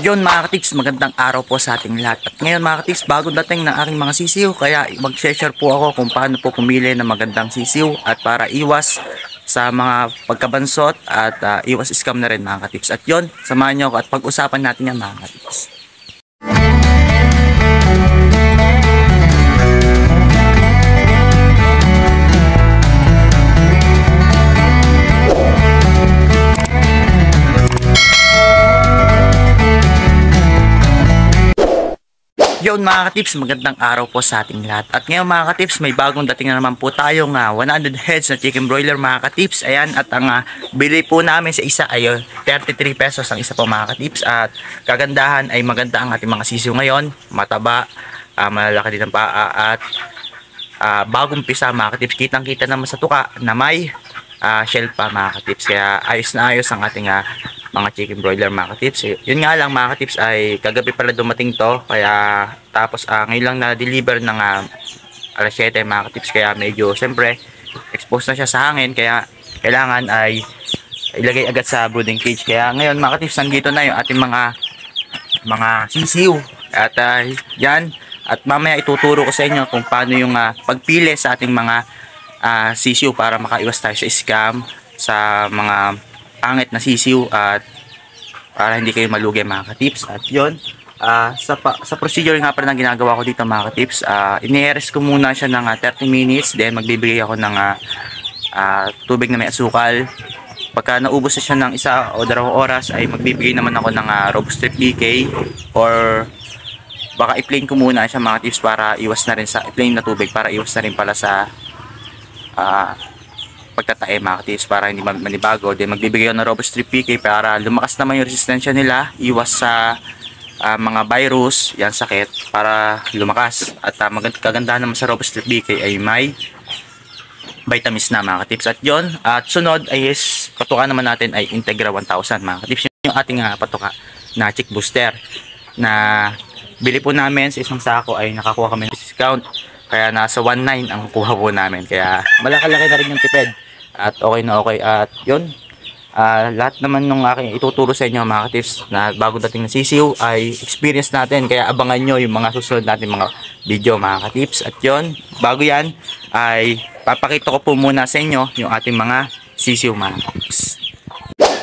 Yon mga katips, magandang araw po sa ating lahat. At ngayon mga katips, bagong dating ng aking mga sisiw, kaya mag-share po ako kung paano po pumili ng magandang sisiw at para iwas sa mga pagkabansot at iwas scam na rin mga katips. At yon, samahan nyo ako at pag-usapan natin yan mga katips. Yon mga katips, magandang araw po sa ating lahat. At ngayon mga katips, may bagong dating na naman po tayong 100 heads na chicken broiler mga katips. Ayan, at ang bili po namin sa isa ay 33 pesos ang isa po mga katips. At kagandahan ay maganda ang ating mga sisiw ngayon. Mataba, malalaki din ang paa at bagong pisa mga katips. Kitang kita naman sa tuka na may shell pa mga katips. Kaya ayos na ayos ang ating mga chicken broiler mga katips. Yun nga lang mga katips ay kagabi pala dumating to, kaya tapos ngayon lang na-deliver ng alas 7 mga katips, kaya medyo siyempre exposed na siya sa hangin, kaya kailangan ay ilagay agad sa brooding cage. Kaya ngayon mga katips, nandito na yung ating mga sisiw at yan, at mamaya ituturo ko sa inyo kung paano yung pagpili sa ating mga sisiw para makaiwas tayo sa scam sa mga pangit na sisiw at para hindi kayo malugi mga katips. At yun, sa procedure nga pala na ginagawa ko dito mga katips, ini-rest ko muna siya ng 30 minutes, then magbibigay ako ng tubig na may asukal. Pagka naubos na siya ng 1 o 2 oras ay magbibigay naman ako ng Robustrip DK, or baka i-plain ko muna siya mga katips para iwas na rin sa plain na tubig, para iwas na rin pala sa pagtatae mga katips, para hindi manibago. Then magbibigay ako ng Robustrip PK para lumakas naman yung resistensya nila, iwas sa mga virus, yan sakit, para lumakas. At kagandahan naman sa Robustrip PK ay may vitamins na mga katips. At yon, at sunod ay patuka naman natin ay Integra 1000 mga katips. Yun yung ating patuka na chick booster na bili po namin sa isang sako, ay nakakuha kami ng discount, kaya nasa 1.9 ang kuha po namin, kaya malaki-laki na rin yung tipid. At okay na okay. At yun, lahat naman nung aking ituturo sa inyo mga katips na bagong dating na sisiw ay experience natin, kaya abangan nyo yung mga susunod natin mga video mga katips. At yun, bago yan ay papakita ko po muna sa inyo yung ating mga sisiw mga katips.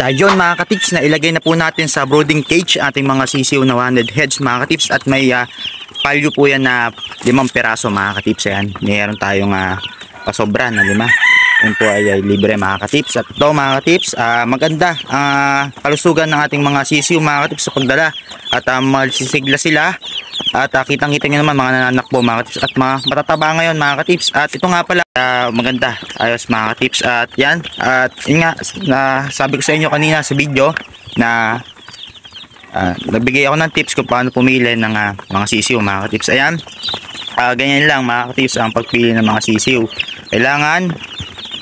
Yun mga katips, na ilagay na po natin sa brooding cage ating mga sisiw na 100 heads mga katips. At may palyo po yan na 5 peraso mga katips. Ayan, mayroon tayong pasobra na 5. Yun po ay libre mga katips. At ito mga katips, maganda kalusugan ng ating mga sisiw mga katips sa pagdala. At masisigla sila. At kitang-kita nyo naman mga nananak po mga katips. At matataba ngayon mga katips. At ito nga pala, maganda, ayos mga katips. At yan, at yun nga, sabi ko sa inyo kanina sa video na nagbigay ako ng tips kung paano pumili ng mga sisiw mga katips. Ayan, ganyan lang mga katips ang pagpili ng mga sisiw. Kailangan,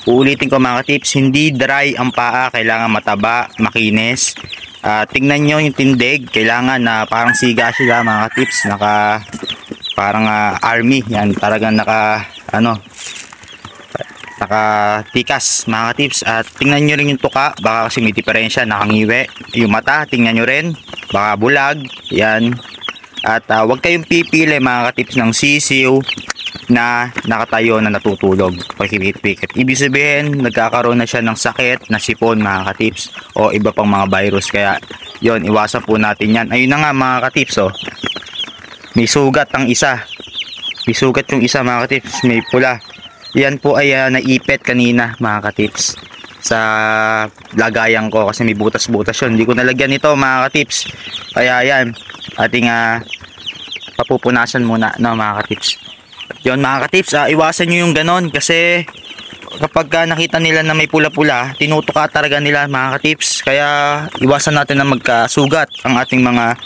uulitin ko mga katips, hindi dry ang paa, kailangan mataba, makinis. Tingnan nyo yung tindig, kailangan na parang siga sila mga katips, parang army, yan, talagang nakatikas mga katips. At tingnan nyo rin yung tuka, baka kasi may diferensya, nakangiwi. Yung mata, tingnan nyo rin, baka bulag, yan. At huwag kayong pipili mga katips ng sisiw na nakatayo na natutulog, pakipit-pikit. Ibig sabihin, nagkakaroon na siya ng sakit na sipon mga katips, o iba pang mga virus. Kaya yon, iwasan po natin yan. Ayun na nga mga katips, may sugat ang isa, may sugat yung isa mga katips, may pula. Yan po ay naipit kanina mga katips sa lagayan ko, kasi may butas-butas yun, hindi ko nalagyan ito mga katips. Kaya yan, ating papupunasan muna no mga katips. Yun mga katips, iwasan nyo yung ganon, kasi kapag nakita nila na may pula-pula, tinutuka talaga nila mga katips. Kaya iwasan natin na magkasugat ang ating mga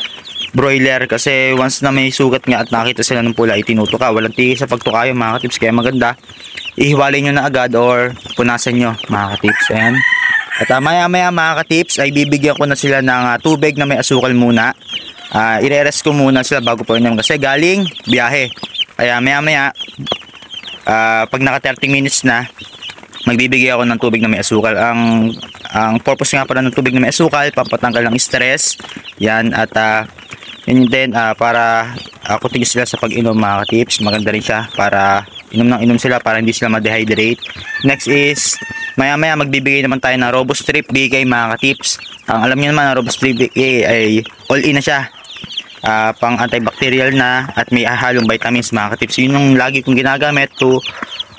broiler, kasi once na may sugat nga at nakita sila ng pula, itinutuka. Walang tigil sa pagtuka yung mga katips, kaya maganda ihiwalay nyo na agad or punasan nyo mga katips. Ayan. At maya maya mga katips ay bibigyan ko na sila ng tubig na may asukal muna. Ire-rest ko muna sila bago po yun, kasi galing biyahe. Kaya maya maya pag naka 30 minutes na, magbibigay ako ng tubig na may asukal. Ang purpose nga pala ng tubig na may asukal, papatanggal ng stress. Yan, at yun din para kutigis sila sa pag-inom mga katips. Maganda rin siya para inom ng inom sila para hindi sila ma-dehydrate. Next is maya maya magbibigay naman tayo ng Robostrip BK mga katips. Ang alam niyo naman ang Robostrip BK ay all in na siya. Pang antibacterial na at may halong vitamins mga katips. Yun yung lagi kong ginagamit to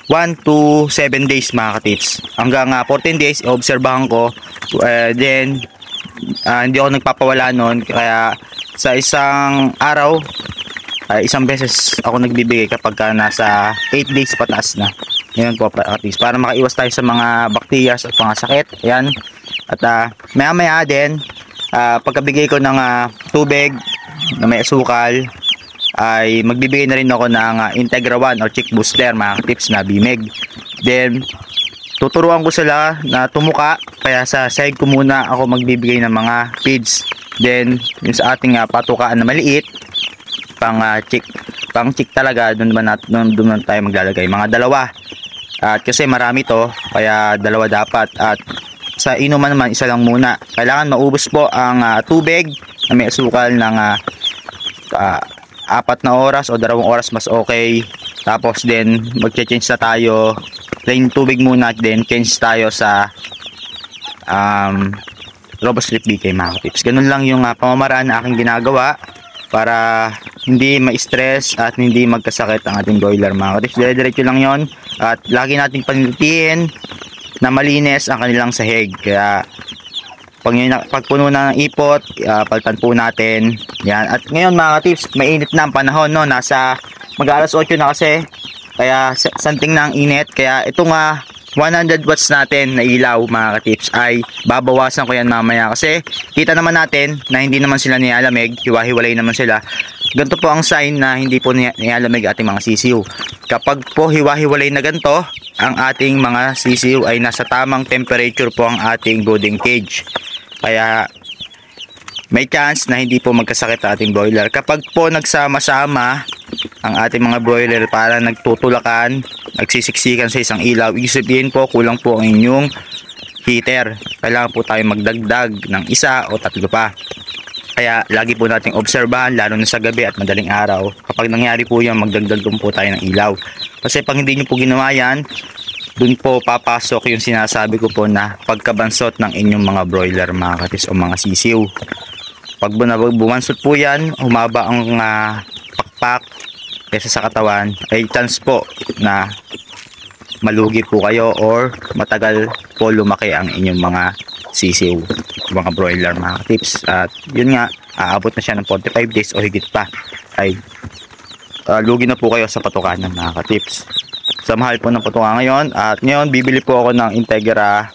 1 to 7 days mga katips. Hanggang 14 days obserbahan ko. Then hindi ako nagpapawala noon, kaya sa isang araw isang beses ako nagbibigay kapag nasa 8 days pataas na. Yan po at least para makaiwas tayo sa mga bacteria at mga sakit. Yan. At maya maya din pagkabigay ko ng tubig na may asukal ay magbibigay na rin ako ng Integra 1 or Chick Booster mga tips na Bimeg. Then tuturuan ko sila na tumuka, kaya sa side ko muna ako magbibigay ng mga feeds. Then yung sa ating patukaan na maliit pang chick talaga, doon naman tayo maglalagay mga dalawa. At kasi marami to, kaya dalawa dapat. At sa inuman naman isa lang muna. Kailangan maubos po ang tubig na may asukal ng 4 na oras o 2 oras mas okay. Tapos din magche-change na tayo, plain tubig muna, then change tayo sa Robostrip BK mga tips. Ganun lang yung pamamaraan na aking ginagawa para hindi ma-stress at hindi magkasakit ang ating broiler mga tips. Dire-diretso lang yon at lagi nating panilitiin na malinis ang kanilang sahig. Kaya pag puno na ng ipot, palitan po natin. Yan. At ngayon mga tips, mainit na ang panahon, no? Nasa mag-alas 8 na kasi. Kaya santing na ang init. Kaya itong 100 watts natin na ilaw mga tips ay babawasan ko yan mamaya. Kasi kita naman natin na hindi naman sila nilalamig. Hiwa-hiwalay naman sila. Ganito po ang sign na hindi po nilalamig ating mga sisiw. Kapag po hiwa-hiwalay na ganito, ang ating mga sisiw ay nasa tamang temperature po ang ating brooding cage. Kaya may chance na hindi po magkasakit ang ating broiler. Kapag po nagsama-sama ang ating mga broiler para nagtutulakan, nagsisiksikan sa isang ilaw, ibig sabihin po kulang po ang inyong heater. Kailangan po tayo magdagdag ng 1 o 3 pa. Kaya lagi po nating obserbahan, lalo na sa gabi at madaling araw. Kapag nangyari po yan, magdagdag po tayo ng ilaw. Kasi pag hindi nyo po ginawa yan, dun po papasok yung sinasabi ko po na pagkabansot ng inyong mga broiler mga katis o mga sisiw. Pag bumansot po yan, humaba ang pakpak kaysa sa katawan, ay chance po na malugi po kayo or matagal po lumaki ang inyong mga sisiw, mga broiler mga tips. At yun nga, aabot na siya ng 45 days o higit pa, ay lugi na po kayo sa patukan ng mga tips. Sa mahal po ng patukan ngayon. At ngayon bibili po ako ng Integra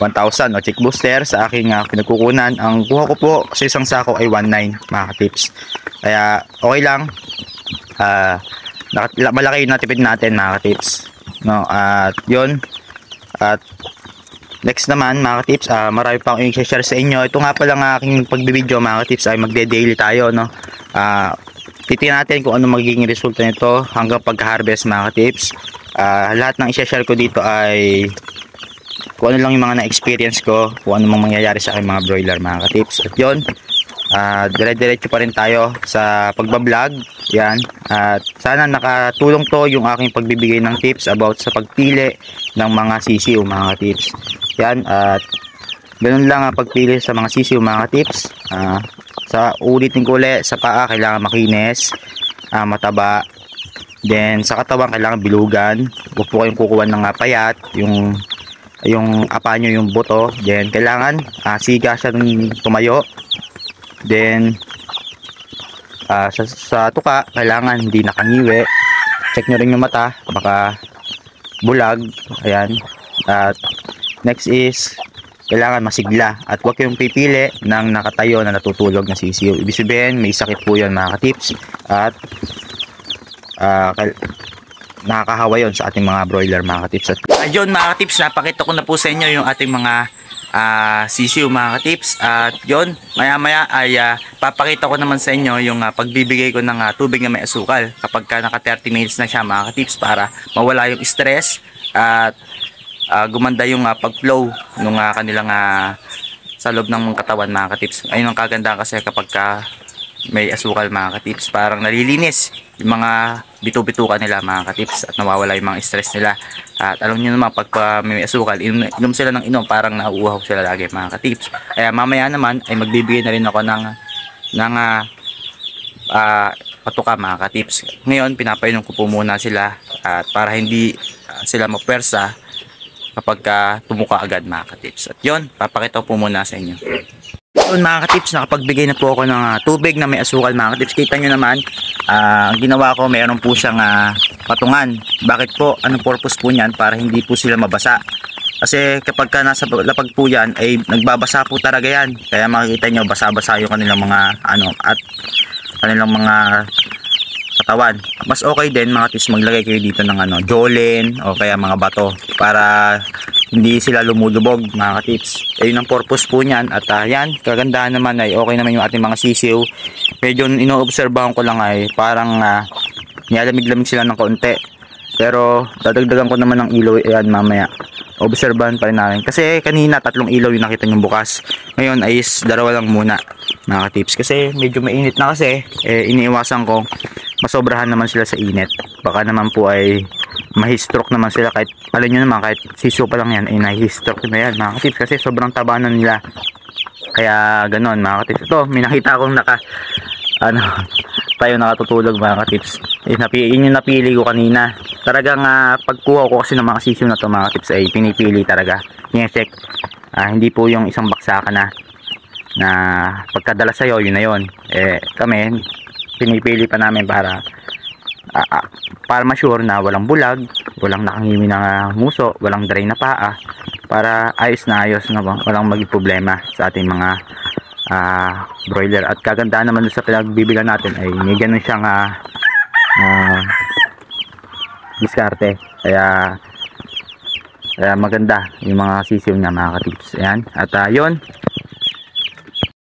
1000 o Chick Booster sa aking pinagkukunan. Ang kuha ko po sa isang sako ay 1.9 mga tips. Kaya okay lang, malaki yung natipid natin mga tips, no? At yun. At next naman mga tips, marami pa akong i-share sa inyo. Ito nga pala ng aking pagbibideo mga tips ay magde-daily tayo, no? Titingnan natin kung ano magiging resulta nito hanggang pagka-harvest mga tips. Lahat ng i-share ko dito ay kung ano lang yung mga na-experience ko, kung ano mang mangyayari sa aking mga broiler mga tips. At yun, dire-diretso pa rin tayo sa pagbablog. Yan. At sana nakatulong to yung aking pagbibigay ng tips about sa pagpili ng mga sisiw mga tips. Yan. At ganun lang pagpili sa mga sisiw mga tips. Sa ulitin ko ulit, sa paa kailangan makinis, mataba. Then sa katawan kailangan bilugan. Huwag po kayong kukuha ng payat, yung apa nyo yung buto. Then kailangan siga siya ng tumayo. Then sa tuka kailangan hindi nakangiwi. Check nyo rin yung mata, baka bulag. Ayan. At next is kailangan masigla at huwag kayong pipili ng nakatayo na natutulog na sisiw. Ibig sabihin may sakit po yun mga tips. At nakakahawa yun sa ating mga broiler mga tips. At ayun mga tips, napakita ko na po sa inyo yung ating mga sisiw mga tips. At yun, maya maya ay papakita ko naman sa inyo yung pagbibigay ko ng tubig na may asukal kapag naka 30 minutes na siya mga tips, para mawala yung stress at gumanda yung pag-flow nung kanilang sa loob ng katawan mga katips. Ayun ang kagandahan kasi kapag may asukal mga katips, parang nalilinis yung mga bito-bituka nila mga katips at nawawala yung mga stress nila. At alam niyo naman pag may asukal, inom sila ng inom, parang nauuhaw sila lagi mga katips. Kaya mamaya naman ay magbibigay na rin ako ng patuka mga katips. Ngayon pinapainom ko po muna sila at para hindi sila mapwersa kapag tumuka agad mga katips. At yun, papakita ko po muna sa inyo. Yun mga katips, nakapagbigay na po ako ng tubig na may asukal mga katips. Kita nyo naman, ang ginawa ko, mayroon po siyang patungan. Bakit po? Anong purpose po niyan? Para hindi po sila mabasa. Kasi kapag nasa lapag po yan, ay nagbabasa po talaga yan. Kaya makikita nyo, basa-basa yung kanilang mga at kanilang mga katawan. Mas okay din mga katips, maglagay kayo dito ng Jolene o kaya mga bato para hindi sila lumulubog mga katips. Ayun ang purpose po niyan. At yan, kagandahan naman ay okay naman yung ating mga sisiw. Medyo ino-obserbahan ko lang ay parang nilalamig-lamig sila ng kaunti. Pero dadagdagan ko naman ng ilaw ayan mamaya. Obserbahan pa rin namin. Kasi kanina 3 ilaw yung nakita nyo bukas. Ngayon ay 2 lang muna mga katips. Kasi medyo mainit na kasi. Iniiwasan ko masobrahan naman sila sa init. Baka naman po ay mahistroke naman sila kahit alam nyo naman kahit siso pa lang yan ay nahistroke na yan mga katips kasi sobrang taba na nila. Kaya ganon mga katips. Ito may nakita akong tayo nakatutulog mga katips. Yun yung napili ko kanina. Talagang pagkuha ko kasi ng mga sisiw na to mga katips ay pinipili talaga. Check. Hindi po yung isang baksakan na pagkadala sa'yo yun na yun. Kami pinipili pa namin para ma-sure na walang bulag, walang nakangimi na nguso, walang dry na paa, para ayos na walang maging problema sa ating mga broiler. At kagandahan naman sa pinagbibilan natin ay may ganun siyang diskarte. Kaya maganda yung mga sisiw niya mga katips. Ayan. At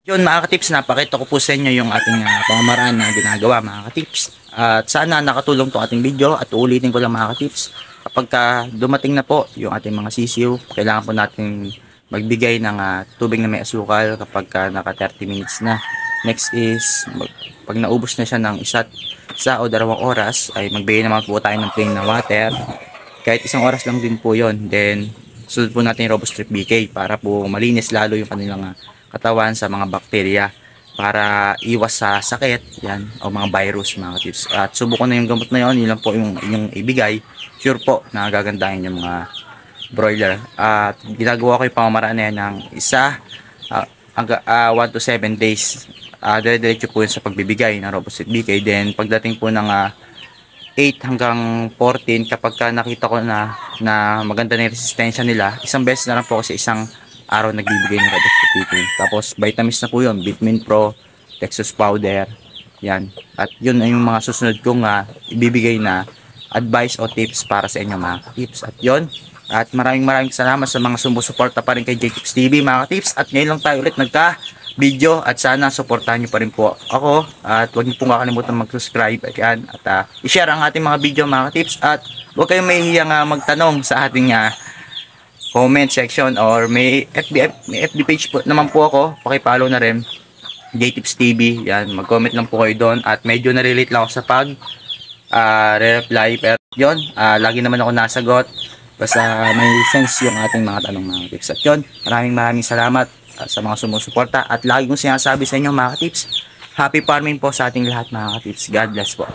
yun mga katips, napakita ko po sa inyo yung ating pamamaraan na ginagawa mga katips. At sana nakatulong tong ating video at uulitin ko lang mga katips. Kapag dumating na po yung ating mga sisiw, kailangan po natin magbigay ng tubig na may asukal kapag naka 30 minutes na. Next is pag naubos na siya ng isa o 2 oras ay magbigay naman po tayo ng plain na water. Kahit 1 oras lang din po yon. Then sunod po natin yung RoboStrip BK para po malinis lalo yung kanilang katawan sa mga bakterya para iwas sa sakit yan o mga virus mga katips. At subukan na yung gamot na yun lang po yung inyong ibigay, sure po na gagandahin yung mga broiler. At ginagawa ko yung pamamaraan na yan ng 1 to 7 days. Dire-diretso po yun sa pagbibigay ng RoboStrip BK. Then pagdating po ng 8 hanggang 14, kapag nakita ko na maganda na yung resistensya nila, isang beses na lang po kasi isang araw nagbibigay ng RoboStrip BK. Tapos vitamins na po yun, Vitamin Pro, Texas Powder, yan. At yun ay yung mga susunod kong ibibigay na advice o tips para sa inyo mga tips. At yun, at maraming salamat sa mga sumusuporta pa rin kay J-Tips TV mga tips. At ngayon lang tayo ulit nagka-video at sana suportahan nyo pa rin po ako. At huwag niyo pong kakalimutan mag-subscribe at i-share ang ating mga video mga tips. At huwag kayong mahihiyang magtanong sa ating comment section or may FB page po naman po ako, paki-follow na rin J-Tips TV, yan, mag-comment lang po kayo doon at medyo na-relate lang ako sa re-reply pero yun, lagi naman ako nasagot basta may sense yung ating mga tanong mga tips. At yun, maraming salamat sa mga sumusuporta at lagi kong sinasabi sa inyo mga tips, happy farming po sa ating lahat mga tips. God bless po.